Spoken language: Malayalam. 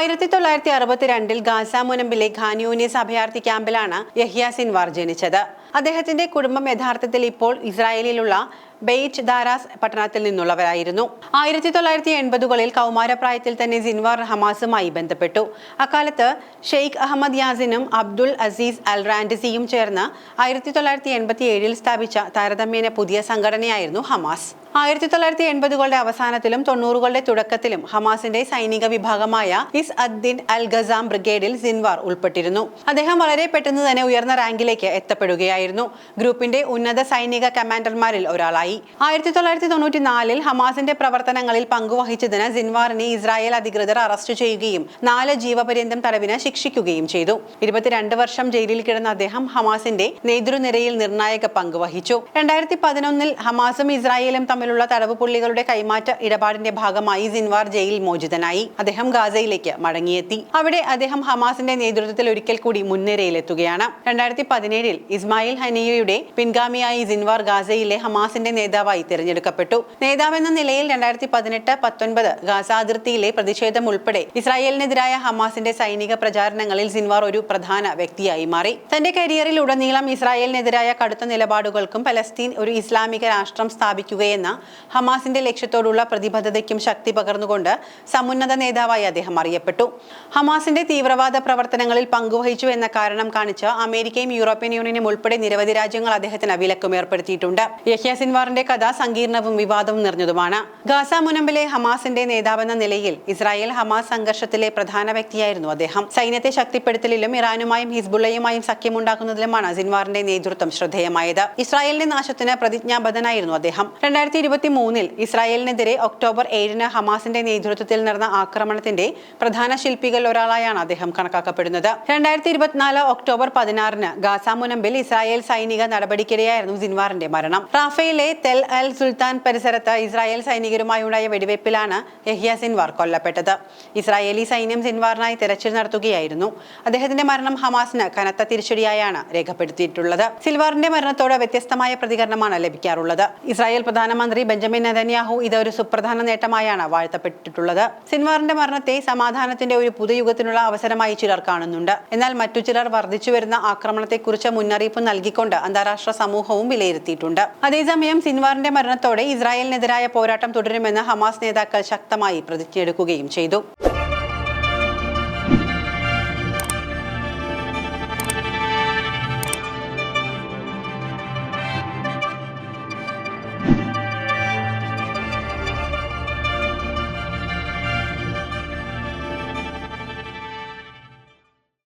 1962 ഗാസ മുനമ്പിലെ ഖാൻ യൂനിസ് അഭയാർത്ഥി ക്യാമ്പിലാണ് യഹ്യ സിൻവാർ ജനിച്ചത്. അദ്ദേഹത്തിന്റെ കുടുംബം യഥാർത്ഥത്തിൽ ഇപ്പോൾ ഇസ്രായേലിലുള്ള ബെയ്റ്റ് ദാരാസ് പട്ടണത്തിൽ നിന്നുള്ളവരായിരുന്നു. 1980കളിൽ കൗമാരപ്രായത്തിൽ തന്നെ സിൻവാർ ഹമാസുമായി ബന്ധപ്പെട്ടു. അക്കാലത്ത് ഷെയ്ഖ് അഹമ്മദ് യാസിനും അബ്ദുൽ അസീസ് അൽ റാൻഡിസിയും ചേർന്ന് 1987 സ്ഥാപിച്ച താരതമ്യേന പുതിയ സംഘടനയായിരുന്നു ഹമാസ്. 1980കളുടെ അവസാനത്തിലും 90കളുടെ തുടക്കത്തിലും ഹമാസിന്റെ സൈനിക വിഭാഗമായ ഇസ് അദ്ദിൻ അൽ ഗസാം ബ്രിഗേഡിൽ സിൻവാർ ഉൾപ്പെട്ടിരുന്നു. അദ്ദേഹം വളരെ പെട്ടെന്ന് തന്നെ ഉയർന്ന റാങ്കിലേക്ക് എത്തപ്പെടുകയായിരുന്നു. ഗ്രൂപ്പിന്റെ ഉന്നത സൈനിക കമാൻഡർമാരിൽ ഒരാളായി. 1994 ഹമാസിന്റെ പ്രവർത്തനങ്ങളിൽ പങ്കുവഹിച്ചതിന് സിൻവാറിനെ ഇസ്രായേൽ അധികൃതർ അറസ്റ്റ് ചെയ്യുകയും 4 ജീവപര്യന്തം തടവിന് ശിക്ഷിക്കുകയും ചെയ്തു. 22 വർഷം ജയിലിൽ കിടന്ന അദ്ദേഹം ഹമാസിന്റെ നേതൃനിരയിൽ നിർണായക പങ്കുവഹിച്ചു. 2011 ഹമാസും ഇസ്രായേലും തമ്മിലുള്ള തടവ് പുള്ളികളുടെ കൈമാറ്റ ഇടപാടിന്റെ ഭാഗമായി സിൻവാർ ജയിൽ മോചിതനായി. അദ്ദേഹം ഗാസയിലേക്ക് മടങ്ങിയെത്തി. അവിടെ അദ്ദേഹം ഹമാസിന്റെ നേതൃത്വത്തിൽ ഒരിക്കൽ കൂടി മുൻനിരയിലെത്തുകയാണ്. 2017 ഇസ്മായിൽ ഹനിയയുടെ പിൻഗാമിയായി സിൻവാർ ഗാസയിലെ ഹമാസിന്റെ നേതാവായി തിരഞ്ഞെടുക്കപ്പെട്ടു. നേതാവെന്ന നിലയിൽ 2018-19 ഗാസ അതിർത്തിയിലെ പ്രതിഷേധം ഉൾപ്പെടെ ഇസ്രായേലിനെതിരായ ഹമാസിന്റെ സൈനിക പ്രചാരണങ്ങളിൽ സിൻവാർ ഒരു പ്രധാന വ്യക്തിയായി മാറി. തന്റെ കരിയറിൽ ഉടനീളം ഇസ്രായേലിനെതിരായ കടുത്ത നിലപാടുകൾക്കും പലസ്തീൻ ഒരു ഇസ്ലാമിക രാഷ്ട്രം സ്ഥാപിക്കുകയെന്ന ഹമാസിന്റെ ലക്ഷ്യത്തോടുള്ള പ്രതിബദ്ധതയ്ക്കും ശക്തി പകർന്നുകൊണ്ട് സമുന്നത നേതാവായി അദ്ദേഹം അറിയപ്പെട്ടു. ഹമാസിന്റെ തീവ്രവാദ പ്രവർത്തനങ്ങളിൽ പങ്കുവഹിച്ചു എന്ന കാരണം കാണിച്ച് അമേരിക്കയും യൂറോപ്യൻ യൂണിയനും ഉൾപ്പെടെ നിരവധി രാജ്യങ്ങൾ അദ്ദേഹത്തിന് വിലക്കും ഏർപ്പെടുത്തിയിട്ടുണ്ട്. യഹ്യ സിൻവാറിന്റെ കഥ സങ്കീർണവും വിവാദവും നിറഞ്ഞതുമാണ്. ഗാസ മുനമ്പിലെ ഹമാസിന്റെ നേതാവെന്ന നിലയിൽ ഇസ്രായേൽ ഹമാസ് സംഘർഷത്തിലെ പ്രധാന വ്യക്തിയായിരുന്നു അദ്ദേഹം. സൈന്യത്തെ ശക്തിപ്പെടുത്തലിലും ഇറാനുമായും ഹിസ്ബുള്ളയുമായും സഖ്യമുണ്ടാക്കുന്നതിലുമാണ് സിൻവാറിന്റെ നേതൃത്വം ശ്രദ്ധേയമായത്. ഇസ്രായേലിന്റെ നാശത്തിന് പ്രതിജ്ഞാബദ്ധനായിരുന്നു അദ്ദേഹം. 2023 ഇസ്രായേലിനെതിരെ ഒക്ടോബർ 7 ഹമാസിന്റെ നേതൃത്വത്തിൽ നടന്ന ആക്രമണത്തിന്റെ പ്രധാന ശില്പികളിൽ ഒരാളായാണ് അദ്ദേഹം കണക്കാക്കപ്പെടുന്നത്. 2024 ഒക്ടോബർ 16 ഗാസ മുനമ്പിൽ ഇസ്രായേൽ സൈനിക നടപടിക്കിടെയായിരുന്നു സിൻവാറിന്റെ മരണം. റാഫയിലെ തെൽ അൽ സുൽത്താൻ പരിസരത്ത് ഇസ്രായേൽ സൈനികരുമായി ഉണ്ടായ വെടിവയ്പിലാണ് യഹ്യ സിൻവാർ കൊല്ലപ്പെട്ടത്. ഇസ്രായേലി സൈന്യം സിൻവാറിനായി തെരച്ചിൽ നടത്തുകയായിരുന്നു. അദ്ദേഹത്തിന്റെ മരണം ഹമാസിന് കനത്ത തിരിച്ചടിയായാണ് രേഖപ്പെടുത്തിയിട്ടുള്ളത്. സിൻവാറിന്റെ മരണത്തോട് വ്യത്യസ്തമായ പ്രതികരണമാണ് ലഭിക്കാറുള്ളത്. ഇസ്രായേൽ പ്രധാനമന്ത്രി ബെഞ്ചമിൻ നെതന്യാഹു ഇതൊരു സുപ്രധാന നേട്ടമായാണ് വാഴ്ത്തപ്പെട്ടിട്ടുള്ളത്. സിൻവാറിന്റെ മരണത്തെ സമാധാനത്തിന്റെ ഒരു പുതുയുഗത്തിനുള്ള അവസരമായി ചിലർ കാണുന്നുണ്ട്. എന്നാൽ മറ്റു ചിലർ വർദ്ധിച്ചുവരുന്ന ആക്രമണത്തെക്കുറിച്ച് മുന്നറിയിപ്പ് നൽകിക്കൊണ്ട് അന്താരാഷ്ട്ര സമൂഹവും വിലയിരുത്തിയിട്ടുണ്ട്. അതേസമയം സിൻവാറിന്റെ മരണത്തോടെ ഇസ്രായേലിനെതിരായ പോരാട്ടം തുടരുമെന്ന് ഹമാസ് നേതാക്കൾ ശക്തമായി പ്രതിജ്ഞയെടുക്കുകയും ചെയ്തു.